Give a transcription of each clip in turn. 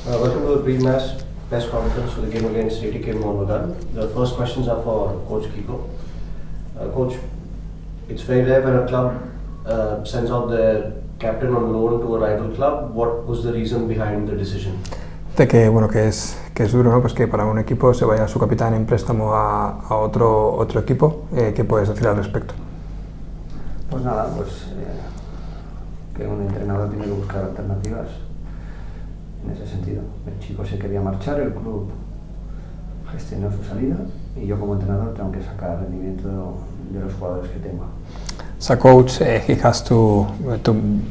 Welcome to the pre-match press conference for the game against ATK Mohun Bagan. The first questions are for Coach Kiko. Coach, it's very rare when a club sends out their captain on loan to a rival club. What was the reason behind the decision? De que bueno que es duro, ¿no? Pues que para un equipo se vaya su capitán en préstamo a otro equipo. ¿Qué puedes decir al respecto? Pues nada, que un entrenador tiene que buscar alternativas en ese sentido. El chico se quería marchar, el club gestionó su salida y yo como entrenador tengo que sacar rendimiento de los jugadores que tengo. As a coach, he has to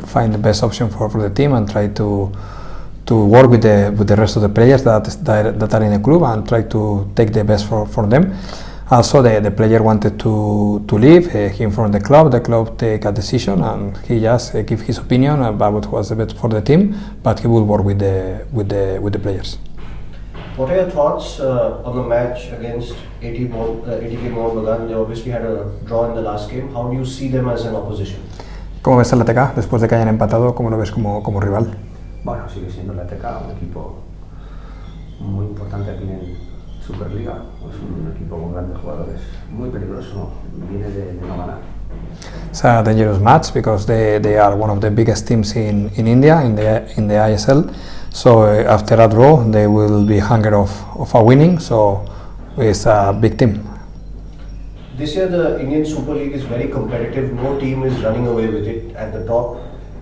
find the best option for the team and try to work with the rest of the players that are in the club and try to take the best for them. Also, the player wanted to leave, he informed the club take a decision and he just give his opinion about what was the best for the team, but he will work with the players. What are your thoughts on the match against ATK Mohun Bagan? They obviously had a draw in the last game. How do you see them as an opposition? ¿Cómo ves al ATK después de que hayan empatado? ¿Cómo lo ves como rival? Bueno, sigue siendo el ATK un equipo muy importante aquí en Superliga. Es un equipo con grandes jugadores, muy peligroso, viene de no ganar. It's a dangerous match because they are one of the biggest teams in India in the ISL. So after a draw, they will be hungry of a winning. So it's a big team. This year, the Indian Super League is very competitive. No team is running away with it at the top.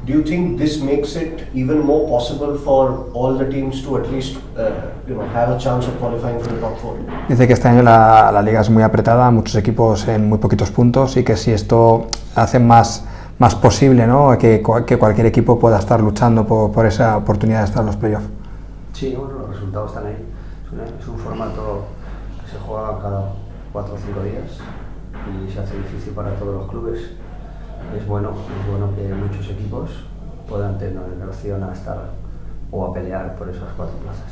Do you think this makes it even more possible for all the teams to at least have a chance of qualifying for the top four? Dice que este año la liga es muy apretada, muchos equipos en muy poquitos puntos y que si esto hace más posible, ¿no? que cualquier equipo pueda estar luchando por esa oportunidad de estar en los playoffs. Sí, bueno, los resultados están ahí. Es un formato que se juega cada 4 o 5 días y se hace difícil para todos los clubes. Es bueno que muchos equipos puedan tener opción a estar o a pelear por esas 4 plazas.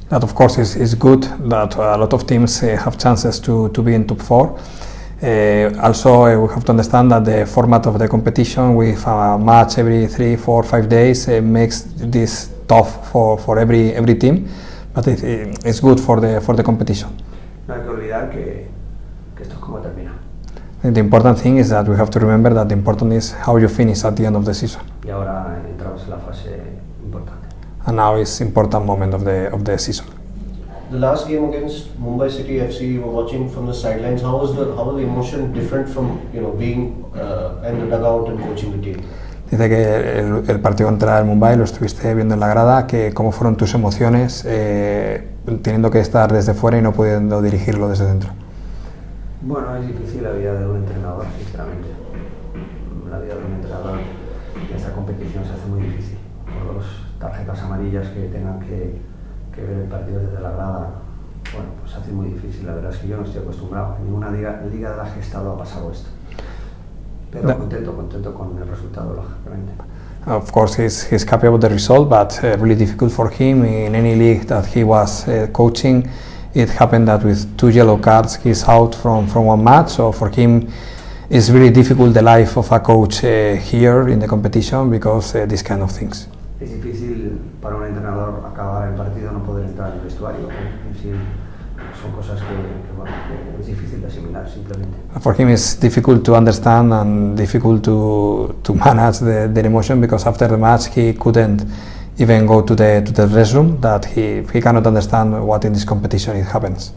That of course is good that a lot of teams have chances to be in top 4. Also, we have to understand that the format of the competition with a match every 3, 4, 5 days makes this tough for every team, but it's good for the competition. No hay que olvidar que esto es como termina. The important thing is that we have to remember that the important is how you finish at the end of the season. Y ahora entramos en la fase importante. And now is important moment of the season. The last game against Mumbai City FC, you were watching from the sidelines. How was the emotion different from being in the dugout and coaching the team? Dice que el partido contra el Mumbai lo estuviste viendo en la grada, que cómo fueron tus emociones teniendo que estar desde fuera y no pudiendo dirigirlo desde dentro. Bueno, es difícil la vida de un entrenador, sinceramente. La vida de un entrenador en esta competición se hace muy difícil. Por las tarjetas amarillas que tengan que ver el partido desde la grada, bueno, pues se hace muy difícil. La verdad es que yo no estoy acostumbrado. En ninguna liga de la que he estado ha pasado esto. Pero contento con el resultado, lógicamente. Of course, he's happy about the result, but really difficult for him in any league that he was coaching. It happened that with 2 yellow cards he's out from one match, so for him it's really difficult the life of a coach here in the competition because these kind of things. Es difícil para un entrenador acabar el partido, no poder entrar en el vestuario. Son cosas que es difícil de asimilar simplemente. For him it's difficult to understand and difficult to manage the emotion because after the match he couldn't even go to the restroom, that he cannot understand what in this competition it happens.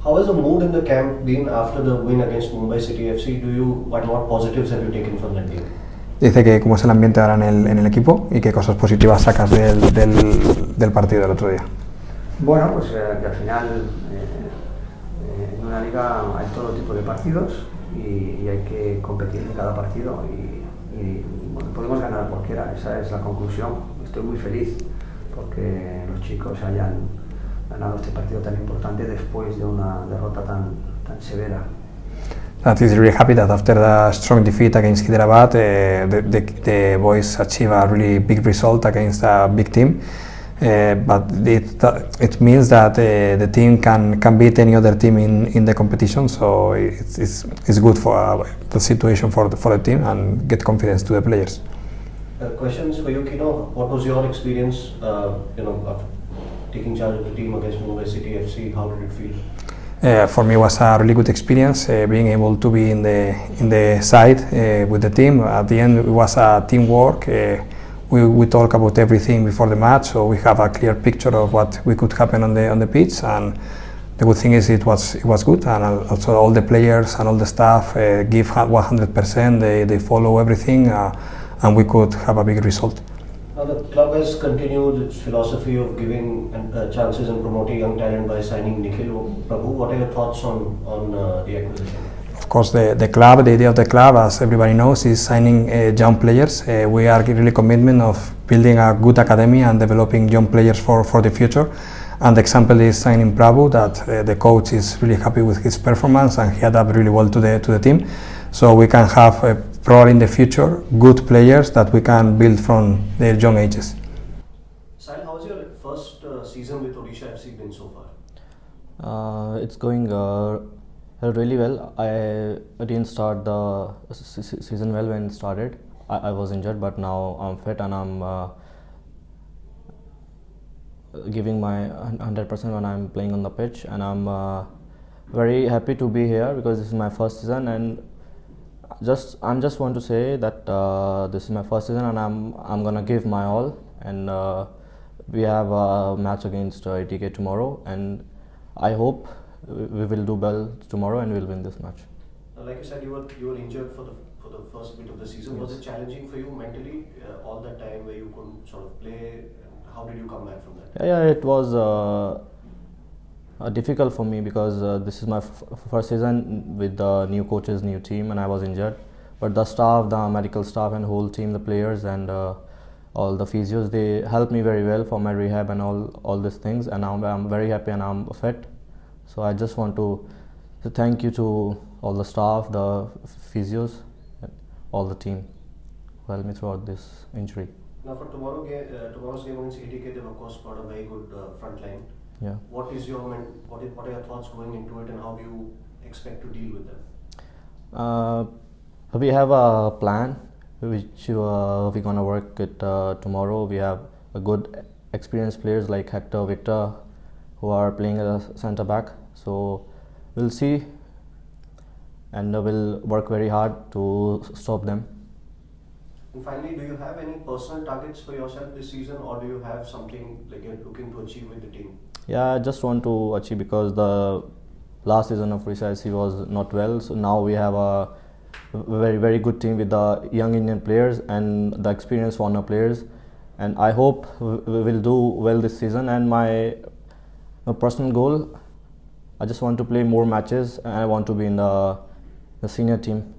How has the mood in the camp been after the win against Mumbai City FC? What positives have you taken from that game? Dice que cómo es el ambiente ahora en el equipo y qué cosas positivas sacas del partido del otro día. Bueno, pues que al final en una liga hay todo tipo de partidos y hay que competir en cada partido y bueno, podemos ganar cualquiera, esa es la conclusión. Estoy muy feliz porque los chicos hayan ganado este partido tan importante después de una derrota tan severa. That is really happy that after the strong defeat against Hyderabad, the boys achieve a really big result against a big team. But it means that the team can beat any other team in the competition, so it's good for the situation for the team and get confidence to the players. Questions for you, Kino. What was your experience, of taking charge of the team against Mumbai City FC? How did it feel? For me, it was a really good experience being able to be in the side with the team. At the end, it was a teamwork. We talk about everything before the match, so we have a clear picture of what we could happen on the pitch. And the good thing is it was good, and also all the players and all the staff give 100%. They follow everything, and we could have a big result. Now the club has continued its philosophy of giving chances and promoting young talent by signing Nikhil Prabhu. What are your thoughts on the acquisition? Of course, the idea of the club, as everybody knows, is signing young players. We are really commitment of building a good academy and developing young players for the future. And the example is signing Prabhu, that the coach is really happy with his performance and he adapted really well to the team. So we can have probably in the future good players that we can build from their young ages. Sahil, how has your first season with Odisha FC been so far? It's going really well. I didn't start the season well when it started. I was injured, but now I'm fit and I'm giving my 100% when I'm playing on the pitch, and I'm very happy to be here because this is my first season. And I just want to say that this is my first season and I'm gonna give my all. And we have a match against ATK tomorrow, and I hope we will do well tomorrow and we'll win this match. Like you said, you were injured for the first bit of the season. Yes. Was it challenging for you mentally all that time where you couldn't sort of play? How did you come back from that? Yeah, it was difficult for me because this is my first season with the new coaches, new team, and I was injured. But the staff, the medical staff and whole team, the players and all the physios, they helped me very well for my rehab and all these things, and I'm very happy and I'm fit. So I just want to thank you to all the staff, the physios, and all the team who helped me throughout this injury. Now for tomorrow's game against ATK, they've of course got a very good front line. Yeah. What are your thoughts going into it, and how do you expect to deal with them? We have a plan which we're gonna work it tomorrow. We have a good experienced players like Hector, Victor, who are playing as a centre back. So we'll see, and we'll work very hard to stop them. And finally, do you have any personal targets for yourself this season, or do you have something like you're looking to achieve with the team? Yeah, I just want to achieve because the last season of Odisha FC was not well. So now we have a very, very good team with the young Indian players and the experienced foreigner players. And I hope we will do well this season. And my personal goal, I just want to play more matches and I want to be in the senior team.